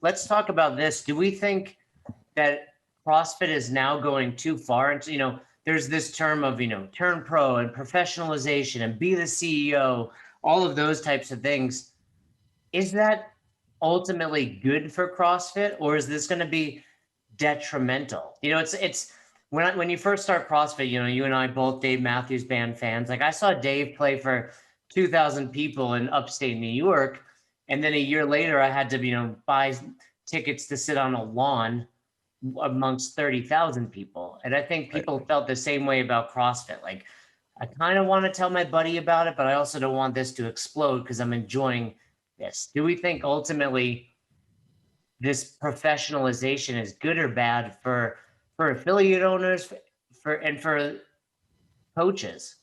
Let's talk about this. Do we think that CrossFit is now going too far into, there's this term of, turn pro and professionalization and be the CEO, all of those types of things. Is that ultimately good for CrossFit, or is this going to be detrimental? It's when you first start CrossFit, you and I both Dave Matthews Band fans. Like I saw Dave play for 2,000 people in upstate New York, and then a year later I had to buy tickets to sit on a lawn amongst 30,000 people. And I think people felt the same way about CrossFit. Like I kind of want to tell my buddy about it, but I also don't want this to explode because I'm enjoying this. Do we think ultimately this professionalization is good or bad for affiliate owners for coaches?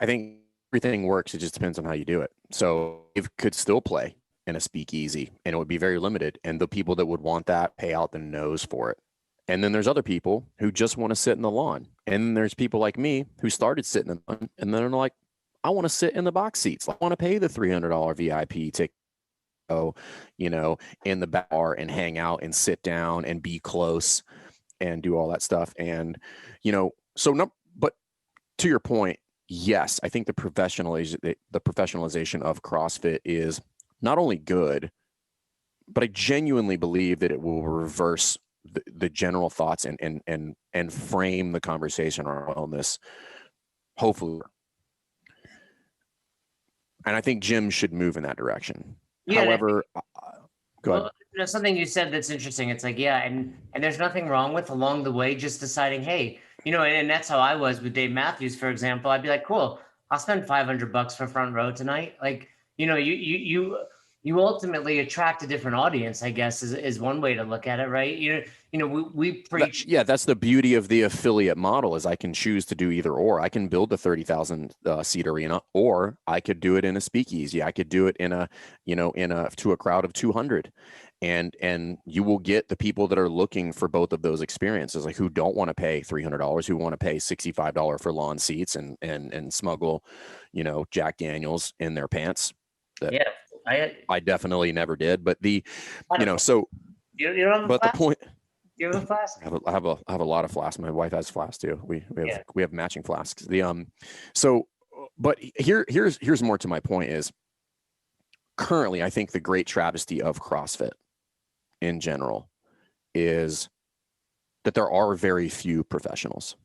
I think everything works. It just depends on how you do it. So it could still play in a speakeasy and it would be very limited. And the people that would want that pay out the nose for it. And then there's other people who just want to sit in the lawn. And there's people like me who started sitting in the lawn and then are like, I want to sit in the box seats. I want to pay the $300 VIP ticket, in the bar and hang out and sit down and be close and do all that stuff. And, but to your point, yes, I think the professionalization of CrossFit is not only good, but I genuinely believe that it will reverse the general thoughts and frame the conversation around wellness, hopefully. And I think gyms should move in that direction. Yeah, however, go ahead. Well, something you said that's interesting. It's like, yeah, and there's nothing wrong with along the way just deciding, hey, and that's how I was with Dave Matthews, for example. I'd be like, cool, I'll spend $500 for front row tonight. Like, you ultimately attract a different audience, I guess, is one way to look at it, right? We preach. That's the beauty of the affiliate model is I can choose to do either or. I can build a 30,000 seat arena, or I could do it in a speakeasy. I could do it to a crowd of 200. And you will get the people that are looking for both of those experiences, like who don't want to pay $300, who want to pay $65 for lawn seats and smuggle, Jack Daniels in their pants. Yeah. I definitely never did, but you don't have a flask? The point. Do you have a flask? I have a lot of flasks. My wife has flasks too. We have matching flasks. But here's more to my point is currently I think the great travesty of CrossFit in general is that there are very few professionals.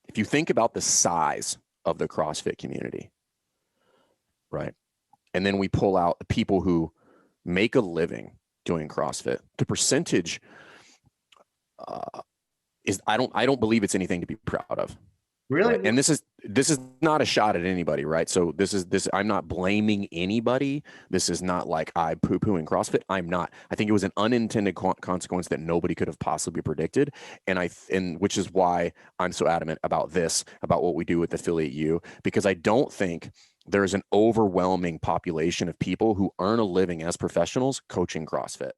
If you think about the size of the CrossFit community, right? And then we pull out the people who make a living doing CrossFit. The percentage is I don't believe it's anything to be proud of. Really? Right? And this is not a shot at anybody, right? So this I'm not blaming anybody. This is not like I poo-pooing CrossFit. I'm not. I think it was an unintended consequence that nobody could have possibly predicted, and which is why I'm so adamant about what we do with Affiliate U, because I don't think there's an overwhelming population of people who earn a living as professionals coaching CrossFit.